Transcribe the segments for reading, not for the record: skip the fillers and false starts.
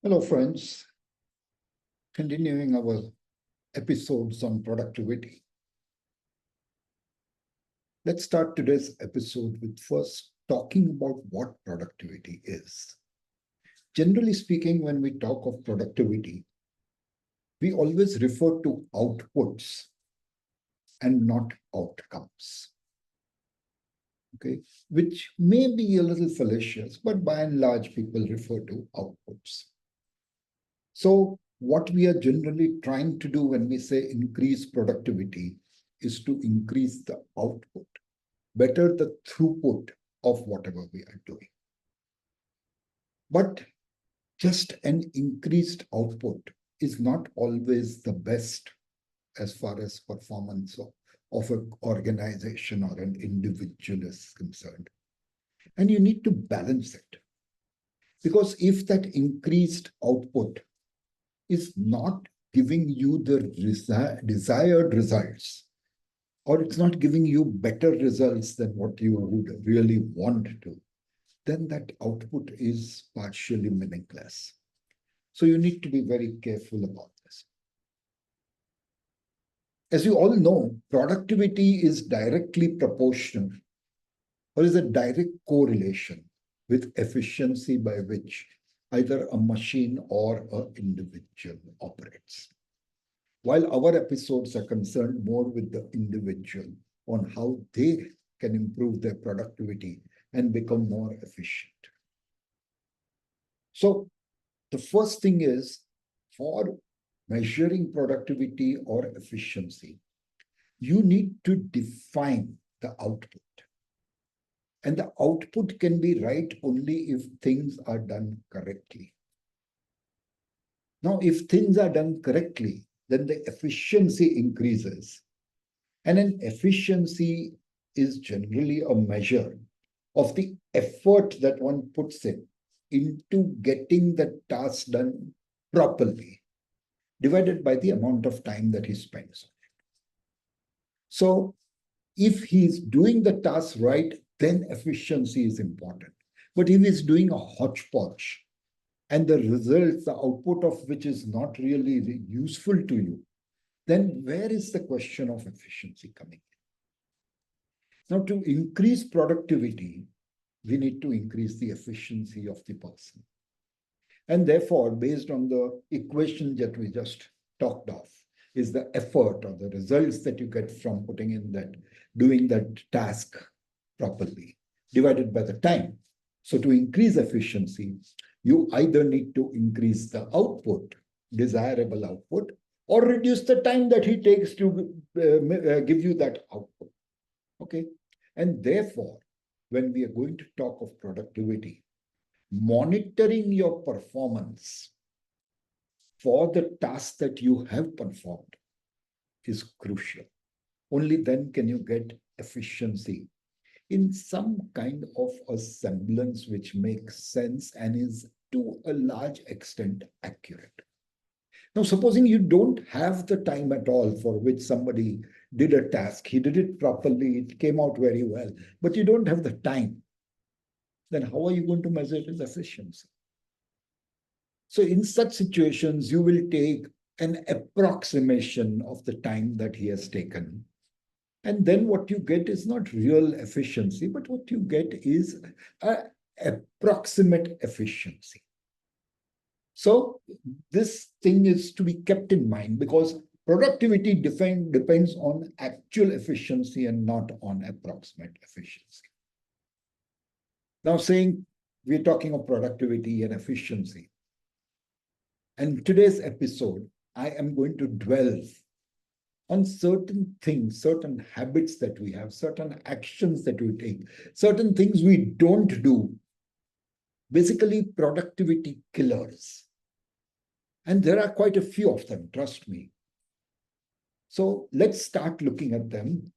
Hello, friends. Continuing our episodes on productivity. Let's start today's episode with first talking about what productivity is. Generally speaking, when we talk of productivity, we always refer to outputs and not outcomes. Okay, which may be a little fallacious, but by and large, people refer to outputs. So, what we are generally trying to do when we say increase productivity is to increase the output, better the throughput of whatever we are doing. But just an increased output is not always the best as far as performance of an organization or an individual is concerned. And you need to balance it. Because if that increased output is not giving you the desired results, or it's not giving you better results than what you would really want to, then that output is partially meaningless. So you need to be very careful about this. As you all know, productivity is directly proportional, or is a direct correlation with efficiency by which either a machine or an individual operates. While our episodes are concerned more with the individual on how they can improve their productivity and become more efficient. So the first thing is, for measuring productivity or efficiency, you need to define the output. And the output can be right only if things are done correctly. Now, if things are done correctly, then the efficiency increases. And an efficiency is generally a measure of the effort that one puts in into getting the task done properly, divided by the amount of time that he spends on it. So if he's doing the task right, then efficiency is important. But if he's doing a hodgepodge and the results, the output of which is not really useful to you, then where is the question of efficiency coming in? Now, to increase productivity, we need to increase the efficiency of the person. And therefore, based on the equation that we just talked of, is the effort or the results that you get from putting in that, doing that task properly, divided by the time. So to increase efficiency, you either need to increase the output, desirable output, or reduce the time that he takes to give you that output. Okay. And therefore, when we are going to talk of productivity, monitoring your performance for the task that you have performed is crucial. Only then can you get efficiency in some kind of a semblance which makes sense and is to a large extent accurate. Now, supposing you don't have the time at all for which somebody did a task, he did it properly, it came out very well, but you don't have the time, then how are you going to measure his efficiency? So in such situations, you will take an approximation of the time that he has taken. And then what you get is not real efficiency, but what you get is an approximate efficiency. So this thing is to be kept in mind, because productivity depends on actual efficiency and not on approximate efficiency. Now, saying we're talking of productivity and efficiency. And today's episode, I am going to delve on certain things, certain habits that we have, certain actions that we take, certain things we don't do, basically productivity killers. And there are quite a few of them, trust me. So let's start looking at them.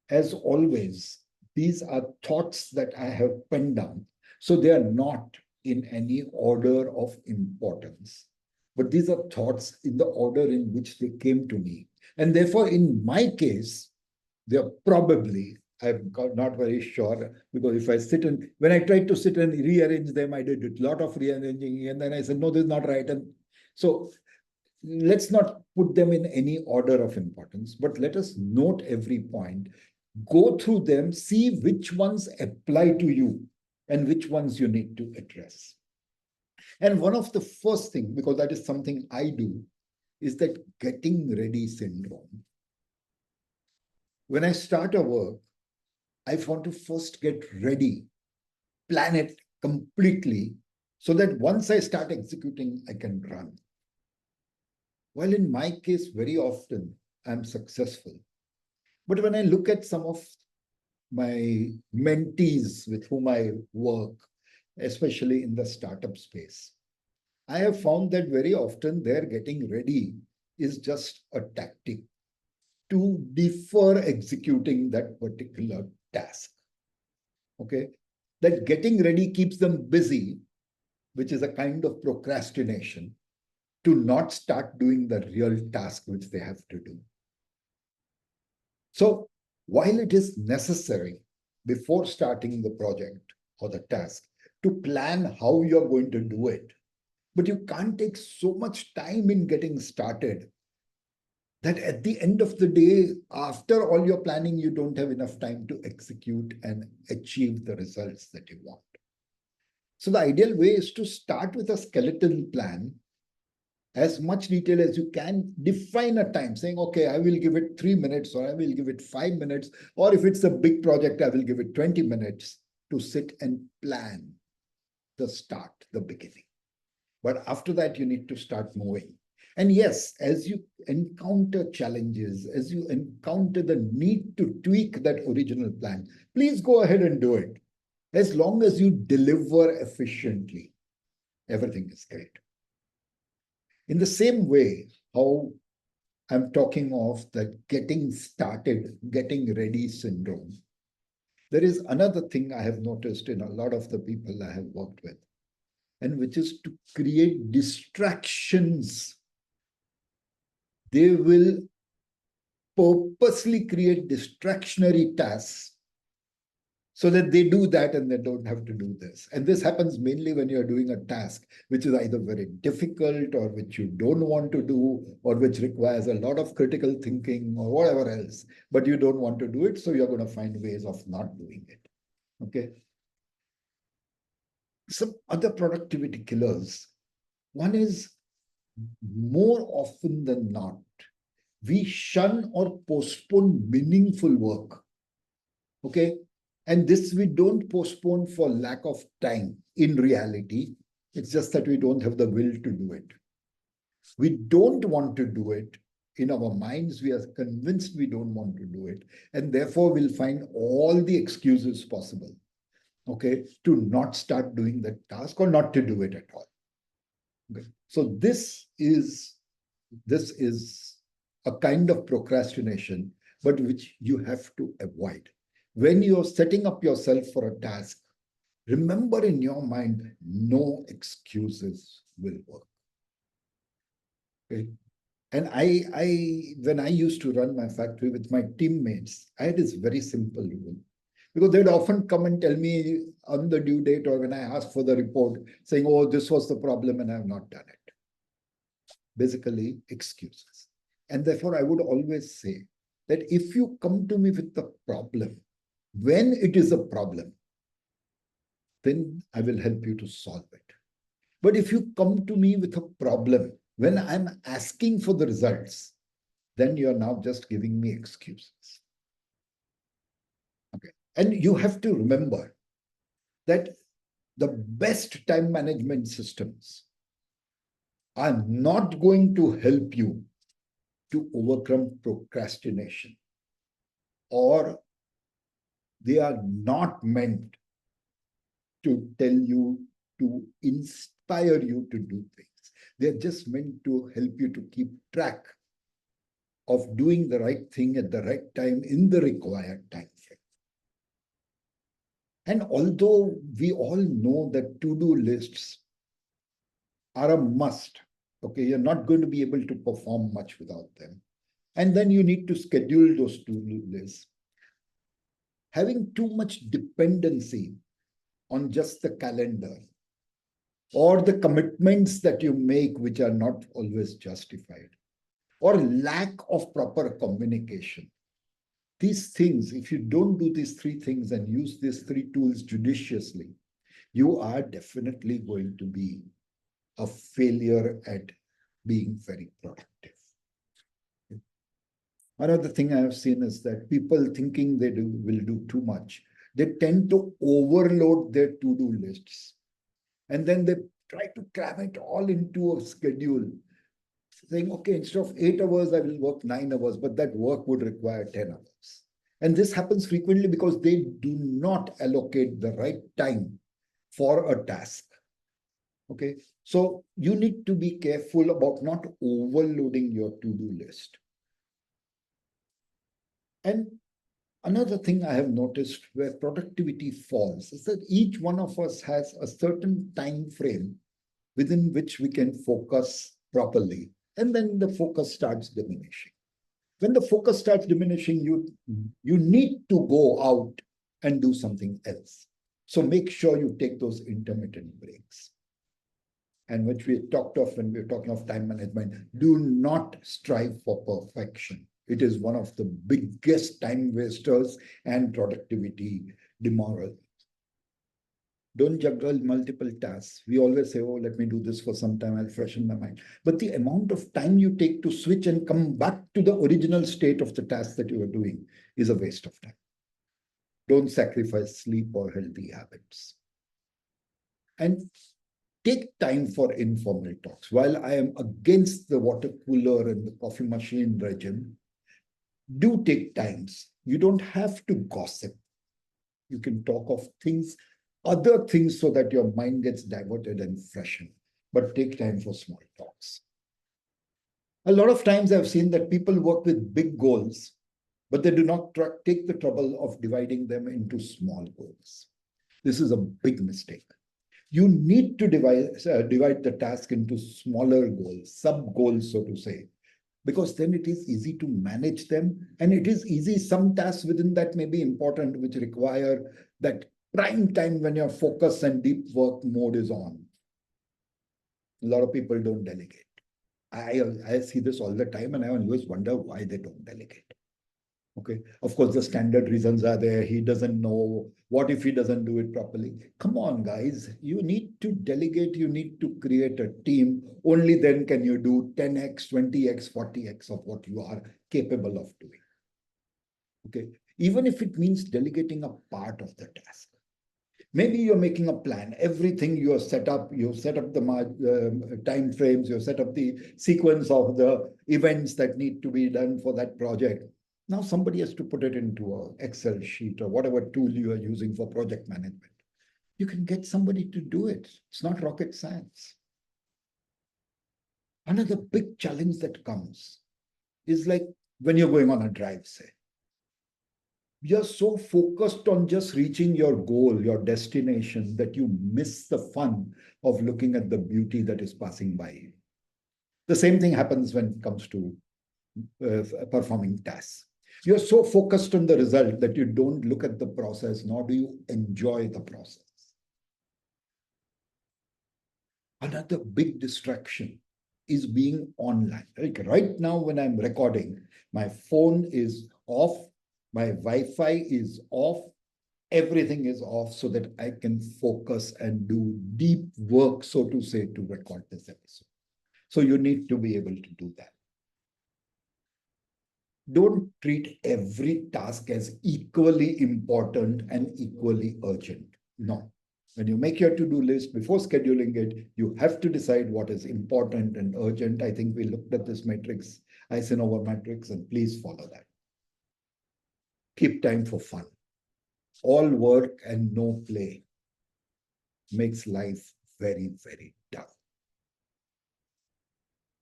As always, these are thoughts that I have penned down. So they are not in any order of importance, but these are thoughts in the order in which they came to me. And therefore, in my case, they're probably not very sure, because if I sit and when I tried to sit and rearrange them, I did a lot of rearranging, and then I said, no, this is not right. And so let's not put them in any order of importance, but let us note every point, go through them, see which ones apply to you and which ones you need to address. And one of the first thing, because that is something I do, is that getting ready syndrome. When I start a work, I want to first get ready, plan it completely, so that once I start executing, I can run. Well, in my case, very often I'm successful. But when I look at some of my mentees with whom I work, especially in the startup space, I have found that very often their getting ready is just a tactic to defer executing that particular task. Okay. That getting ready keeps them busy, which is a kind of procrastination, to not start doing the real task which they have to do. So while it is necessary before starting the project or the task to plan how you're going to do it, but you can't take so much time in getting started that at the end of the day, after all your planning, you don't have enough time to execute and achieve the results that you want. So the ideal way is to start with a skeleton plan, as much detail as you can, define a time saying, okay, I will give it 3 minutes, or I will give it 5 minutes, or if it's a big project, I will give it 20 minutes to sit and plan the start, the beginning. But after that, you need to start moving. And yes, as you encounter challenges, as you encounter the need to tweak that original plan, please go ahead and do it. As long as you deliver efficiently, everything is great. In the same way, how I'm talking of that getting started, getting ready syndrome, there is another thing I have noticed in a lot of the people I have worked with, and which is to create distractions. They will purposely create distractionary tasks so that they do that and they don't have to do this. And this happens mainly when you're doing a task which is either very difficult, or which you don't want to do, or which requires a lot of critical thinking or whatever else, but you don't want to do it, so you're going to find ways of not doing it. Okay. Some other productivity killers. One is, more often than not, we shun or postpone meaningful work. Okay. And this we don't postpone for lack of time. In reality, it's just that we don't have the will to do it. We don't want to do it. In our minds, we are convinced we don't want to do it. And therefore, we'll find all the excuses possible, okay, to not start doing that task or not to do it at all. Okay. So this is a kind of procrastination, but which you have to avoid. When you're setting up yourself for a task, remember in your mind, no excuses will work. Okay. And when I used to run my factory with my teammates, I had this very simple rule. Because they'd often come and tell me on the due date, or when I asked for the report, saying, oh, this was the problem and I have not done it. Basically, excuses. And therefore, I would always say that if you come to me with the problem, when it is a problem, then I will help you to solve it. But if you come to me with a problem, when I'm asking for the results, then you're now just giving me excuses. Okay. And you have to remember that the best time management systems are not going to help you to overcome procrastination, or they are not meant to tell you, to inspire you to do things. They're just meant to help you to keep track of doing the right thing at the right time in the required time frame. And although we all know that to-do lists are a must, okay, you're not going to be able to perform much without them. And then you need to schedule those to-do lists. having too much dependency on just the calendar or the commitments that you make, which are not always justified, or lack of proper communication. These things, if you don't do these three things and use these three tools judiciously, you are definitely going to be a failure at being very productive. Another thing I have seen is that people thinking they will do too much, they tend to overload their to-do lists. And then they try to cram it all into a schedule, saying, okay, instead of 8 hours, I will work 9 hours, but that work would require 10 hours. And this happens frequently because they do not allocate the right time for a task. Okay, so you need to be careful about not overloading your to-do list. And another thing I have noticed where productivity falls is that each one of us has a certain time frame within which we can focus properly. And then the focus starts diminishing. When the focus starts diminishing, you need to go out and do something else. So make sure you take those intermittent breaks. And which we talked of when we were talking of time management, do not strive for perfection. It is one of the biggest time wasters and productivity demoralizers. Don't juggle multiple tasks. We always say, oh, let me do this for some time, I'll freshen my mind. But the amount of time you take to switch and come back to the original state of the task that you are doing is a waste of time. Don't sacrifice sleep or healthy habits. And take time for informal talks. While I am against the water cooler and the coffee machine regime, do take times. You don't have to gossip. You can talk of things, other things, so that your mind gets diverted and freshened. But take time for small talks. A lot of times I've seen that people work with big goals, but they do not take the trouble of dividing them into small goals. This is a big mistake. You need to divide the task into smaller goals, sub-goals, so to say, because then it is easy to manage them. And it is easy, some tasks within that may be important, which require that prime time when your focus and deep work mode is on. A lot of people don't delegate. I see this all the time, and I always wonder why they don't delegate. Okay, of course, the standard reasons are there. He doesn't know. What if he doesn't do it properly? Come on, guys. You need to delegate. You need to create a team. Only then can you do 10x, 20x, 40x of what you are capable of doing. Okay, even if it means delegating a part of the task. Maybe you're making a plan. Everything you have set up, you've set up the time frames, you've set up the sequence of the events that need to be done for that project. Now somebody has to put it into an Excel sheet or whatever tool you are using for project management. You can get somebody to do it. It's not rocket science. Another big challenge that comes is like when you're going on a drive, say. You're so focused on just reaching your goal, your destination, that you miss the fun of looking at the beauty that is passing by you. The same thing happens when it comes to performing tasks. You're so focused on the result that you don't look at the process, nor do you enjoy the process. Another big distraction is being online. Like right now, when I'm recording, my phone is off, my Wi-Fi is off, everything is off so that I can focus and do deep work, so to say, to record this episode. So you need to be able to do that. Don't treat every task as equally important and equally urgent. No. When you make your to-do list, before scheduling it, you have to decide what is important and urgent. I think we looked at this matrix, Eisenhower matrix, and please follow that. Keep time for fun. All work and no play makes life very, very dull.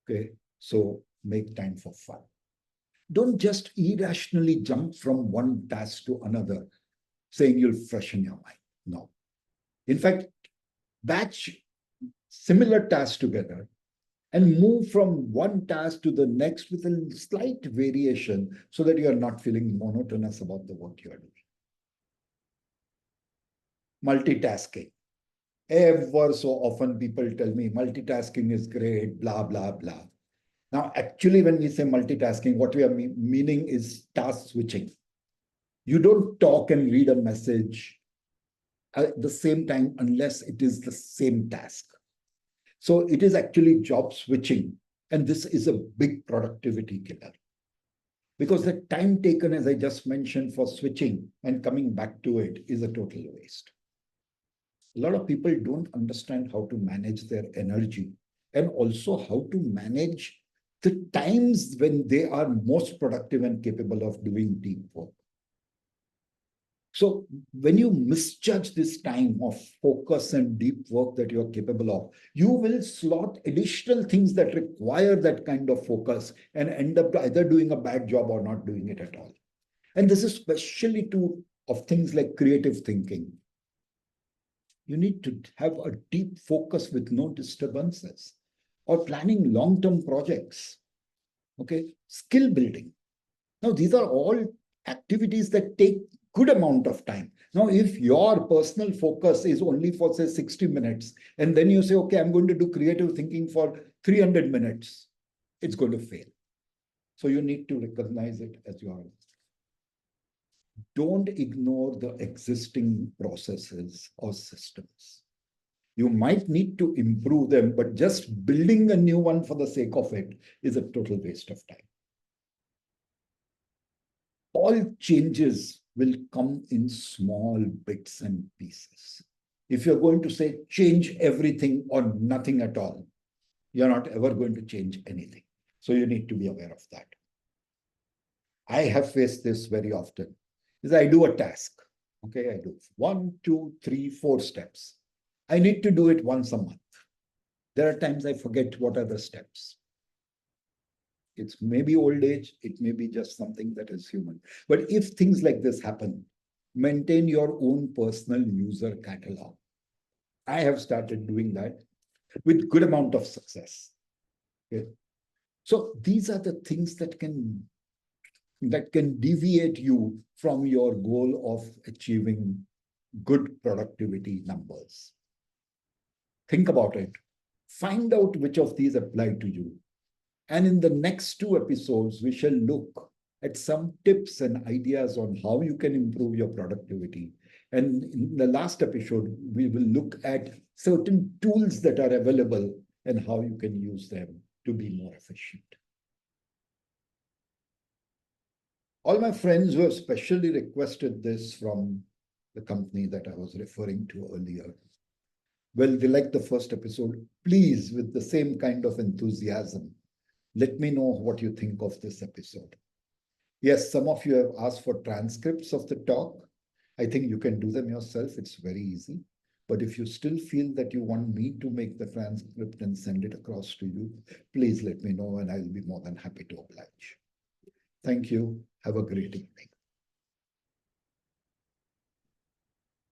Okay, so make time for fun. Don't just irrationally jump from one task to another, saying you'll freshen your mind. No. In fact, batch similar tasks together and move from one task to the next with a slight variation so that you are not feeling monotonous about the work you are doing. multitasking. Ever so often, people tell me multitasking is great, blah, blah, blah. Now, actually, when we say multitasking, what we are meaning is task switching. You don't talk and read a message at the same time unless it is the same task. So it is actually job switching. And this is a big productivity killer. Because the time taken, as I just mentioned, for switching and coming back to it is a total waste. A lot of people don't understand how to manage their energy and also how to manage the times when they are most productive and capable of doing deep work. So when you misjudge this time of focus and deep work that you're capable of, you will slot additional things that require that kind of focus and end up either doing a bad job or not doing it at all. And this is especially true of things like creative thinking. You need to have a deep focus with no disturbances, or planning long-term projects. Okay, skill building. Now, these are all activities that take good amount of time. Now, if your personal focus is only for, say, 60 minutes, and then you say, okay, I'm going to do creative thinking for 300 minutes, it's going to fail. So you need to recognize it as your. Don't ignore the existing processes or systems. You might need to improve them, but just building a new one for the sake of it is a total waste of time. All changes will come in small bits and pieces. If you're going to say change everything or nothing at all, you're not ever going to change anything. So you need to be aware of that. I have faced this very often. Is I do a task. Okay, I do 1, 2, 3, 4 steps. I need to do it once a month. There are times I forget what are the steps. It's maybe old age, it may be just something that is human. But if things like this happen, maintain your own personal user catalog. I have started doing that with good amount of success. Okay? So these are the things that can deviate you from your goal of achieving good productivity numbers. Think about it. Find out which of these apply to you. And in the next 2 episodes, we shall look at some tips and ideas on how you can improve your productivity. And in the last episode, we will look at certain tools that are available and how you can use them to be more efficient. All my friends who have specially requested this from the company that I was referring to earlier, well, they like the first episode. Please, with the same kind of enthusiasm, let me know what you think of this episode. Yes, some of you have asked for transcripts of the talk. I think you can do them yourself. It's very easy. But if you still feel that you want me to make the transcript and send it across to you, please let me know and I'll be more than happy to oblige. Thank you. Have a great evening.